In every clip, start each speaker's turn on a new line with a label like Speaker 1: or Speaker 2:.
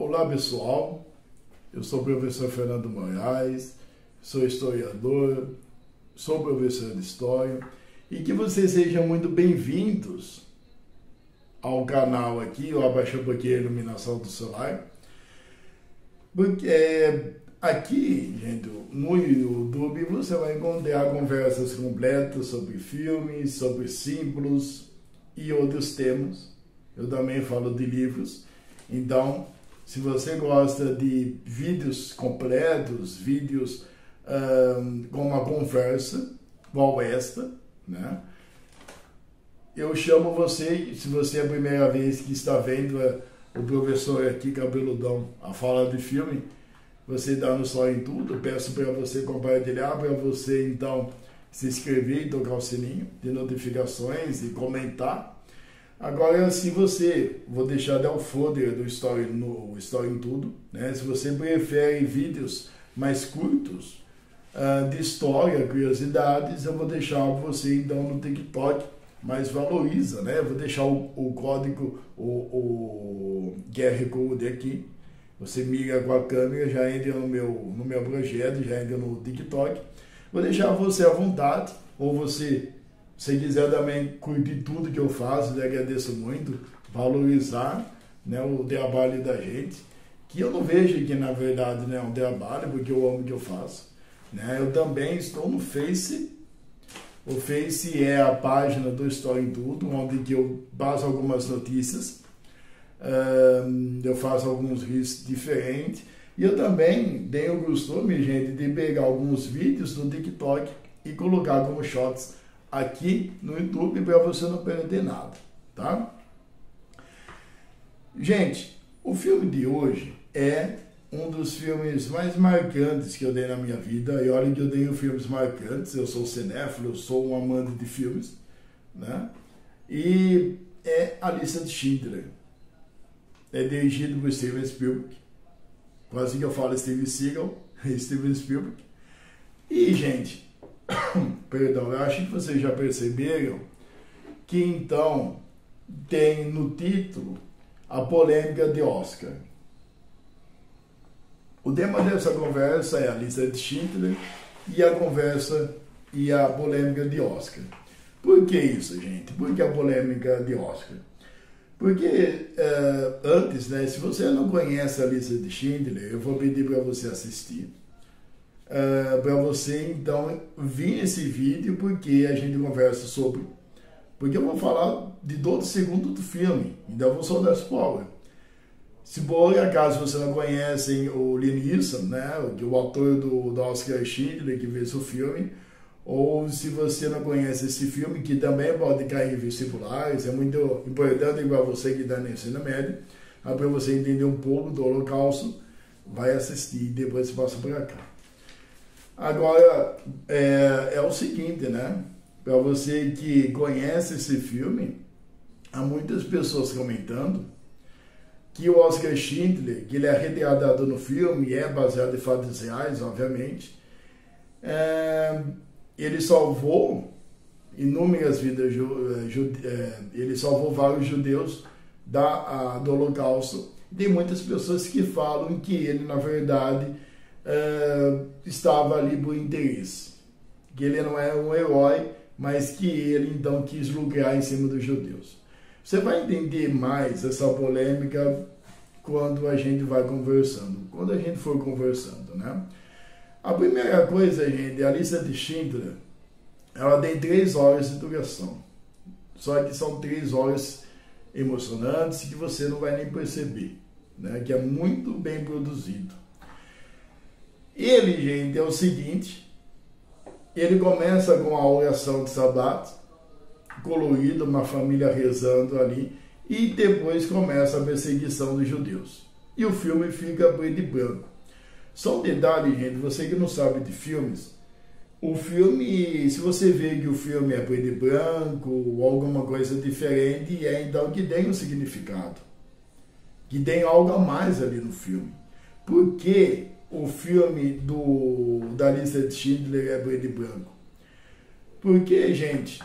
Speaker 1: Olá pessoal, eu sou o professor Fernando Moraes, sou historiador, sou professor de História e que vocês sejam muito bem-vindos ao canal aqui. Eu abaixei um pouquinho a iluminação do celular, porque aqui, gente, no YouTube você vai encontrar conversas completas sobre filmes, sobre símbolos e outros temas. Eu também falo de livros, então se você gosta de vídeos completos, vídeos com uma conversa igual esta, né? Eu chamo você, se você é a primeira vez que está vendo o professor aqui, cabeludão, a fala de filme, você dá no Só em Tudo, peço para você compartilhar, para você então se inscrever e tocar o sininho de notificações e comentar. Agora, se você, vou deixar até o folder do Story em Tudo, né? Se você prefere vídeos mais curtos de história, curiosidades, eu vou deixar você então no TikTok, mas valoriza, né? Eu vou deixar o código, o QR Code aqui. Você mira com a câmera, já entra no meu projeto, já entra no TikTok. Vou deixar você à vontade, ou você, se quiser também curtir tudo que eu faço, eu agradeço muito, valorizar, né, o trabalho da gente, que eu não vejo que na verdade não é um trabalho, porque eu amo o que eu faço. Né? Eu também estou no Face. O Face é a página do História em Tudo, onde que eu passo algumas notícias, eu faço alguns vídeos diferentes, e eu também tenho o costume, gente, de pegar alguns vídeos do TikTok e colocar como shorts aqui no YouTube para você não perder nada, tá? Gente, o filme de hoje é um dos filmes mais marcantes que eu dei na minha vida. E olha que eu tenho filmes marcantes, eu sou cinéfilo, eu sou um amante de filmes, né? E é A Lista de Schindler. É dirigido por Steven Spielberg. Quase que eu falo Steven Seagal, Steven Spielberg. E, gente, perdão, eu acho que vocês já perceberam que então tem no título a polêmica de Oscar. O tema dessa conversa é a lista de Schindler e a conversa e a polêmica de Oscar. Por que isso, gente? Por que a polêmica de Oscar? Porque antes, né, se você não conhece a lista de Schindler, eu vou pedir para você assistir. Para você então vir esse vídeo, porque a gente conversa sobre. Porque eu vou falar de 12 segundos do filme, então eu vou só dar spoiler. Se por acaso você não conhece o Liam Neeson, né, o autor do Oscar Schindler, que fez o filme, ou se você não conhece esse filme, que também pode cair em vestibulares, é muito importante para você que está no ensino médio, para você entender um pouco do Holocausto, vai assistir e depois passa para cá. Agora, é o seguinte, né, para você que conhece esse filme, há muitas pessoas comentando que o Oscar Schindler, que ele é retratado no filme, é baseado em fatos reais, obviamente, ele salvou inúmeras vidas, ele salvou vários judeus do Holocausto. Tem muitas pessoas que falam que ele, na verdade, estava ali por interesse, que ele não é um herói, mas que ele, então, quis lucrar em cima dos judeus. Você vai entender mais essa polêmica quando a gente vai conversando, quando a gente for conversando, né? A primeira coisa, gente, a lista de Schindler, ela tem 3 horas de duração. Só que são 3 horas emocionantes que você não vai nem perceber, né? Que é muito bem produzido. Ele, gente, é o seguinte, ele começa com a oração de Sabbat, colorido, uma família rezando ali, e depois começa a perseguição dos judeus. E o filme fica preto e branco. Só um detalhe, gente, você que não sabe de filmes, o filme, se você vê que o filme é preto e branco, ou alguma coisa diferente, é então que tem um significado, que tem algo a mais ali no filme. Por que o filme da lista de Schindler é preto e branco? Porque, gente,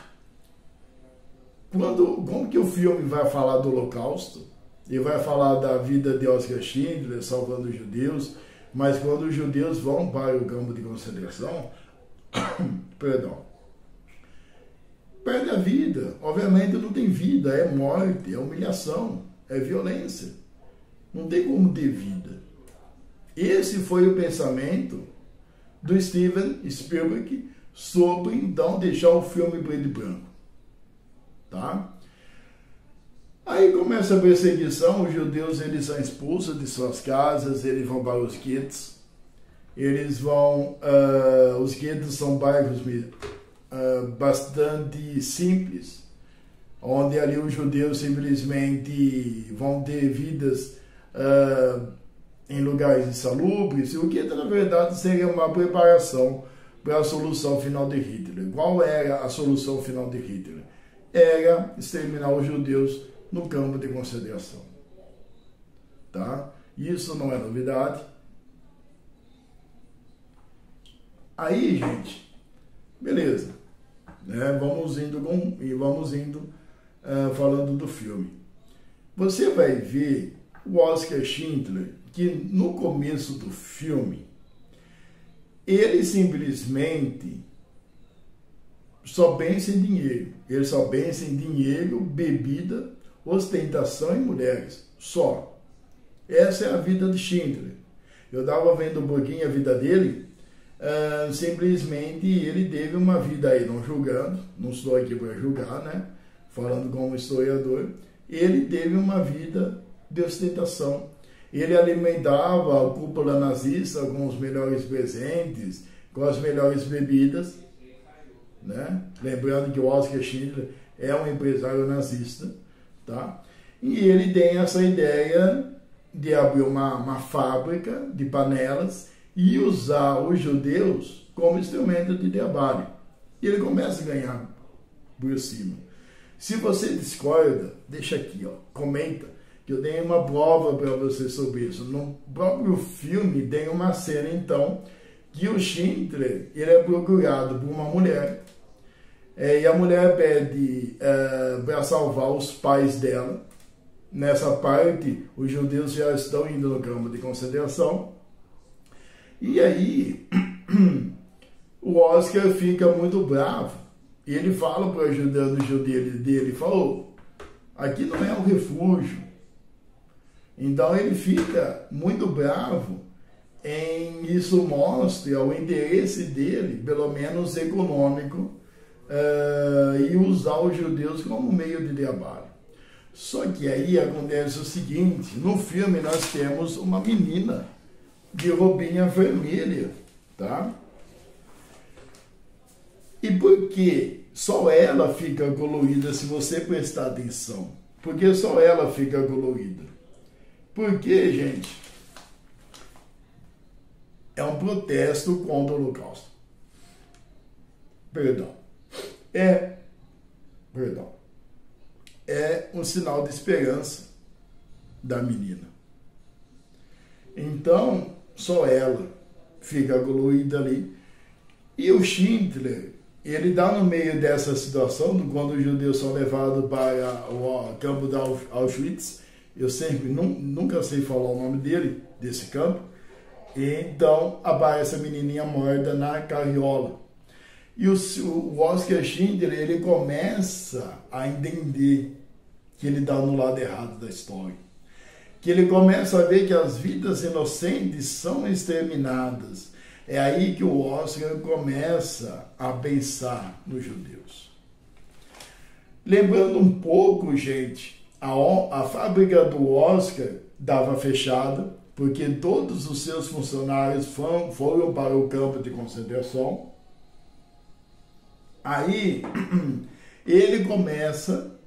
Speaker 1: como que o filme vai falar do Holocausto, Ele vai falar da vida de Oscar Schindler, salvando os judeus, mas quando os judeus vão para o campo de concentração, perdão, perde a vida. Obviamente não tem vida, é morte, é humilhação, é violência. Não tem como ter vida. Esse foi o pensamento do Steven Spielberg sobre, então, deixar o filme preto e branco. Tá? Aí começa a perseguição, os judeus eles são expulsos de suas casas, eles vão para os guetos. Eles vão... os guetos são bairros bastante simples, onde ali os judeus simplesmente vão ter vidas em lugares insalubres. E o gueto, na verdade, seria uma preparação para a solução final de Hitler. Qual era a solução final de Hitler? Era exterminar os judeus no campo de concentração. Tá? Isso não é novidade. Aí, gente, beleza, né? Vamos indo falando do filme. Você vai ver o Oscar Schindler, que no começo do filme, ele simplesmente só pensa em dinheiro. Ele só pensa em dinheiro, bebida, ostentação e mulheres. Só. Essa é a vida de Schindler. Eu estava vendo um pouquinho a vida dele. Simplesmente ele teve uma vida aí, não julgando, não estou aqui para julgar, né? Falando como historiador, ele teve uma vida de ostentação. Ele alimentava a cúpula nazista com os melhores presentes, com as melhores bebidas, né? Lembrando que o Oscar Schindler é um empresário nazista, tá? E ele tem essa ideia de abrir uma fábrica de panelas e usar os judeus como instrumento de trabalho. E ele começa a ganhar por cima. Se você discorda, deixa aqui, ó, comenta, que eu dei uma prova para você sobre isso. No próprio filme tem uma cena, então, que o Schindler ele é procurado por uma mulher, e a mulher pede para salvar os pais dela. Nessa parte, os judeus já estão indo no campo de concentração. E aí, o Oscar fica muito bravo. E ele fala para o ajudante dele, falou, aqui não é um refúgio. Então ele fica muito bravo em isso mostra o interesse dele, pelo menos econômico, e usar os judeus como meio de trabalho. Só que aí acontece o seguinte, no filme nós temos uma menina de roupinha vermelha, tá? E por que só ela fica colorida, se você prestar atenção? Porque só ela fica colorida? Porque, gente, é um protesto contra o Holocausto. É um sinal de esperança da menina. Então, só ela fica colorida ali. E o Schindler, ele dá no meio dessa situação, quando os judeus são levados para o campo de Auschwitz. Eu nunca sei falar o nome dele, desse campo. E então aparece a menininha morta na carriola. E o Oscar Schindler, ele começa a entender que ele está no lado errado da história. Que ele começa a ver que as vidas inocentes são exterminadas. É aí que o Oscar começa a pensar nos judeus. Lembrando um pouco, gente, a fábrica do Oscar estava fechada, porque todos os seus funcionários foram para o campo de concentração. Aí, ele começa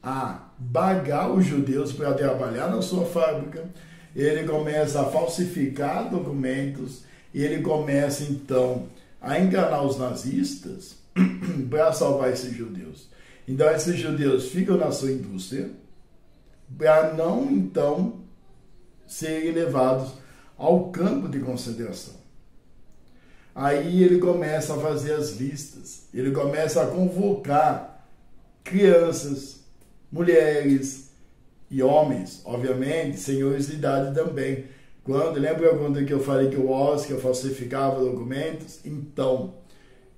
Speaker 1: a pagar os judeus para trabalhar na sua fábrica, ele começa a falsificar documentos, ele começa, então, a enganar os nazistas para salvar esses judeus. Então, esses judeus ficam na sua indústria para não, então, serem levados ao campo de concentração. Aí ele começa a fazer as listas, ele começa a convocar crianças, mulheres, e homens, obviamente, senhores de idade também. Lembra quando que eu falei que o Oscar falsificava documentos? Então,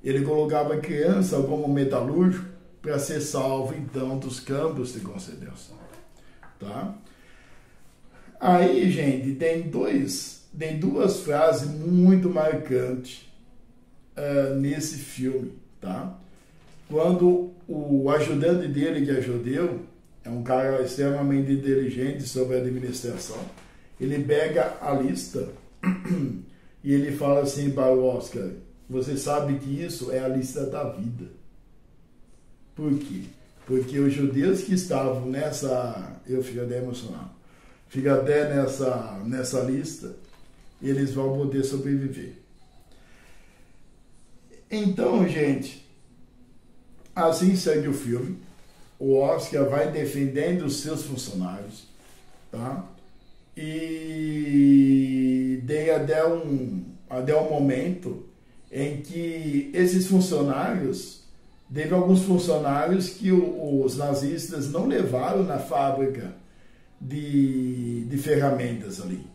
Speaker 1: ele colocava a criança como metalúrgico para ser salvo, então, dos campos de concentração. Tá? Aí, gente, tem duas frases muito marcantes nesse filme, tá? Quando o ajudante dele, que é judeu, é um cara extremamente inteligente sobre a administração, ele pega a lista e ele fala assim para o Oscar: você sabe que isso é a lista da vida. Por quê? Porque os judeus que estavam eu fico até emocionado, nessa lista, eles vão poder sobreviver. Então, gente, assim segue o filme. O Oscar vai defendendo os seus funcionários, tá? E tem até um momento em que esses funcionários, teve alguns funcionários que os nazistas não levaram na fábrica de ferramentas ali.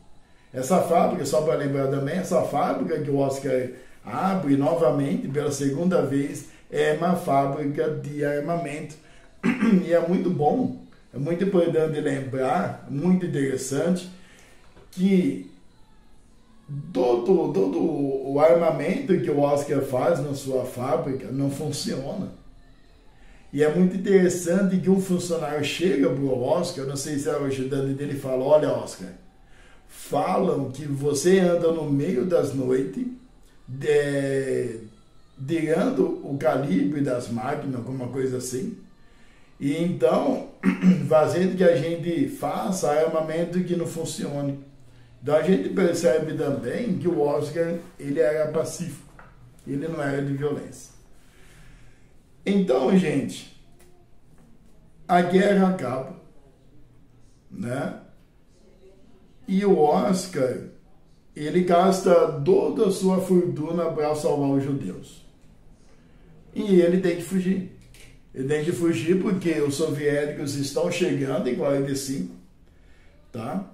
Speaker 1: Essa fábrica, só para lembrar também, essa fábrica que o Oscar abre novamente pela segunda vez é uma fábrica de armamento. E é muito bom, é muito importante lembrar, muito interessante, que todo o armamento que o Oscar faz na sua fábrica não funciona. E é muito interessante que um funcionário chega para o Oscar, não sei se é o ajudante dele, e fala: olha, Oscar, falam que você anda no meio das noites, tirando o calibre das máquinas, alguma coisa assim, e então fazendo que a gente faça armamento que não funcione. Então a gente percebe também que o Oscar, ele era pacífico, ele não era de violência. Então, gente, a guerra acaba, né? E o Oscar, ele gasta toda a sua fortuna para salvar os judeus. E ele tem que fugir. Ele tem que fugir porque os soviéticos estão chegando em 45, tá?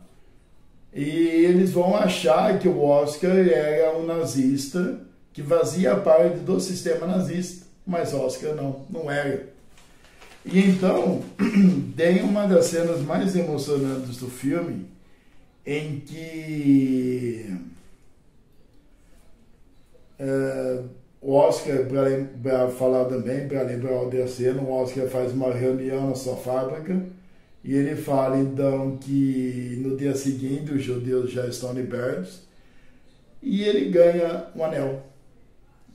Speaker 1: E eles vão achar que o Oscar era um nazista que fazia parte do sistema nazista, mas Oscar não era. E então, tem uma das cenas mais emocionantes do filme, em que o Oscar, para falar também, para lembrar o cena, o Oscar faz uma reunião na sua fábrica e ele fala então que no dia seguinte os judeus já estão libertos e ele ganha um anel.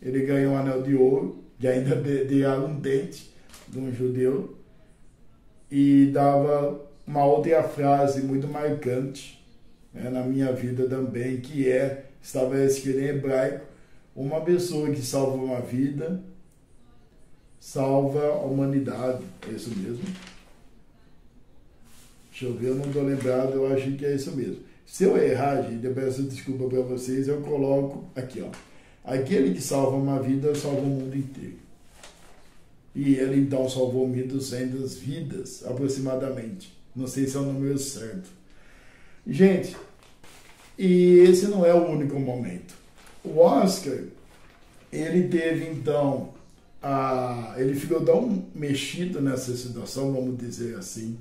Speaker 1: Ele ganha um anel de ouro, que ainda tiraram um dente de um judeu, e dava uma outra frase muito marcante, né, na minha vida também, que estava escrito em hebraico: uma pessoa que salva uma vida, salva a humanidade. É isso mesmo? Deixa eu ver, eu não estou lembrado, eu acho que é isso mesmo. Se eu errar, gente, eu peço desculpa para vocês, eu coloco aqui, ó. Aquele que salva uma vida, salva o mundo inteiro. E ele, então, salvou 1.200 vidas, aproximadamente. Não sei se é o número certo. Gente, e esse não é o único momento. O Oscar, ele teve, então, ele ficou tão mexido nessa situação, vamos dizer assim,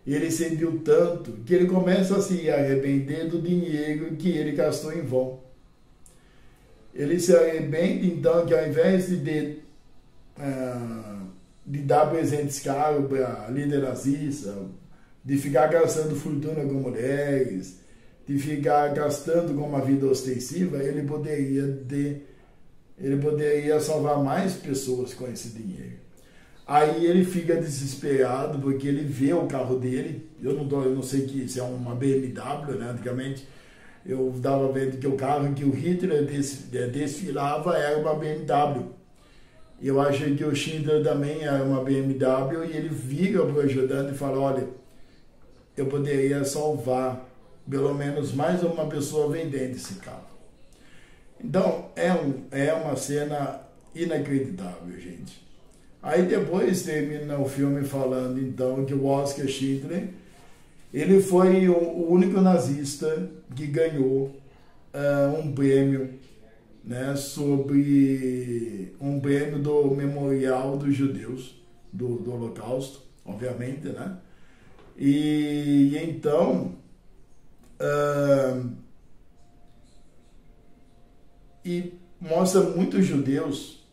Speaker 1: e ele sentiu tanto que ele começa a se arrepender do dinheiro que ele gastou em vão. Ele se arrepende, então, que ao invés de dar presentes caros para líder nazista, de ficar gastando fortuna com mulheres, de ficar gastando com uma vida ostensiva, ele poderia salvar mais pessoas com esse dinheiro. Aí ele fica desesperado porque ele vê o carro dele. Eu não sei se é uma BMW, né? Antigamente eu estava vendo que o carro que o Hitler desfilava era uma BMW. Eu achei que o Schindler também era uma BMW, e ele vira para o ajudante e fala: olha, eu poderia salvar pelo menos mais uma pessoa vendendo esse carro. Então, é uma cena inacreditável, gente. Aí depois termina o filme falando, então, que o Oscar Schindler, Ele foi o único nazista que ganhou um prêmio, né, sobre um prêmio do Memorial dos Judeus, do Holocausto, obviamente, né? E então, e mostra muitos judeus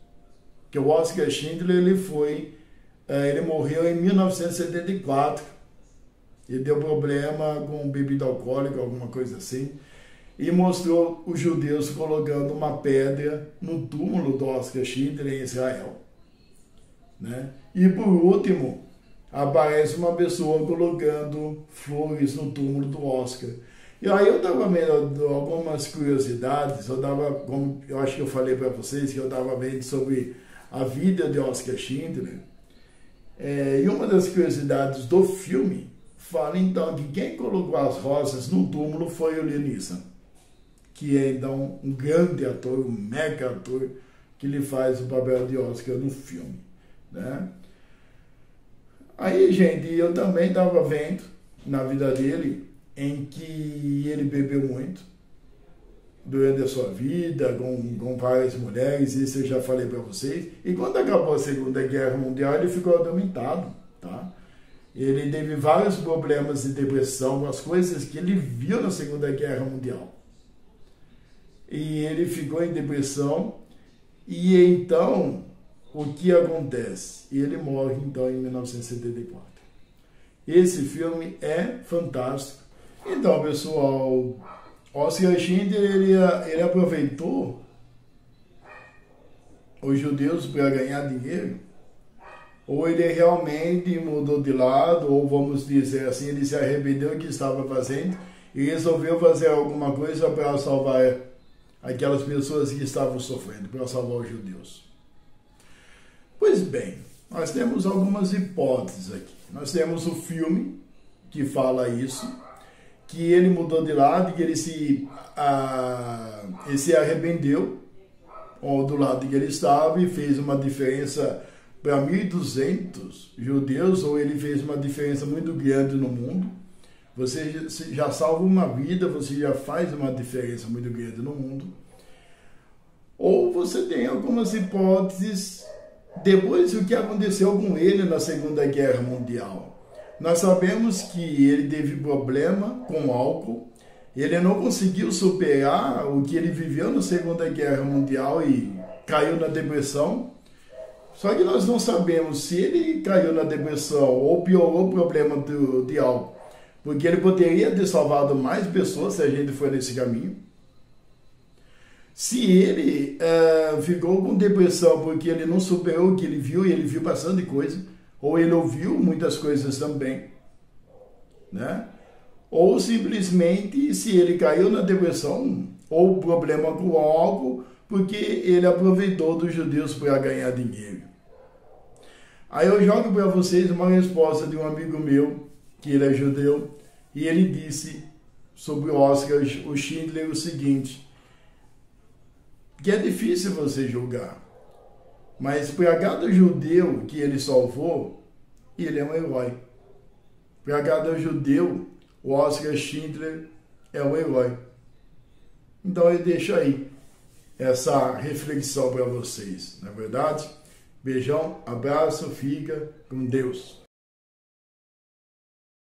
Speaker 1: que o Oskar Schindler, ele morreu em 1974, ele deu problema com bebida alcoólica, alguma coisa assim, e mostrou os judeus colocando uma pedra no túmulo do Oskar Schindler em Israel, né? E por último, aparece uma pessoa colocando flores no túmulo do Oskar. E aí eu estava vendo algumas curiosidades, eu acho que eu falei para vocês que eu estava vendo sobre a vida de Oskar Schindler, e uma das curiosidades do filme fala então que quem colocou as rosas no túmulo foi o Liam Neeson, que é então um grande ator, um mega ator, que lhe faz o papel de Oskar no filme, né? Aí, gente, eu também estava vendo na vida dele em que ele bebeu muito durante a sua vida, com várias mulheres, isso eu já falei para vocês. E quando acabou a Segunda Guerra Mundial, ele ficou atormentado, tá? Ele teve vários problemas de depressão, as coisas que ele viu na Segunda Guerra Mundial. E ele ficou em depressão, e então, o que acontece? Ele morre então em 1974. Esse filme é fantástico. Então, pessoal, Oskar Schindler, ele aproveitou os judeus para ganhar dinheiro, ou ele realmente mudou de lado, ou vamos dizer assim, ele se arrependeu do que estava fazendo e resolveu fazer alguma coisa para salvar aquelas pessoas que estavam sofrendo, para salvar os judeus. Pois bem, nós temos algumas hipóteses aqui. Nós temos o filme que fala isso, que ele mudou de lado, que ele se arrependeu do lado que ele estava e fez uma diferença para 1.200 judeus, ou ele fez uma diferença muito grande no mundo. Você já salva uma vida, você já faz uma diferença muito grande no mundo. Ou você tem algumas hipóteses depois do que aconteceu com ele na Segunda Guerra Mundial. Nós sabemos que ele teve problema com álcool, ele não conseguiu superar o que ele viveu na Segunda Guerra Mundial e caiu na depressão. Só que nós não sabemos se ele caiu na depressão ou piorou o problema de álcool, porque ele poderia ter salvado mais pessoas se a gente for nesse caminho. Se ele ficou com depressão porque ele não superou o que ele viu, e ele viu bastante coisa, ou ele ouviu muitas coisas também, né? Ou simplesmente se ele caiu na depressão ou problema com o álcool, porque ele aproveitou dos judeus para ganhar dinheiro. Aí eu jogo para vocês uma resposta de um amigo meu, que ele é judeu, e ele disse sobre o Oskar Schindler o seguinte, que é difícil você julgar, mas para cada judeu que ele salvou, ele é um herói. Para cada judeu, o Oskar Schindler é um herói. Então eu deixo aí essa reflexão para vocês, não é verdade? Beijão, abraço, fica com Deus.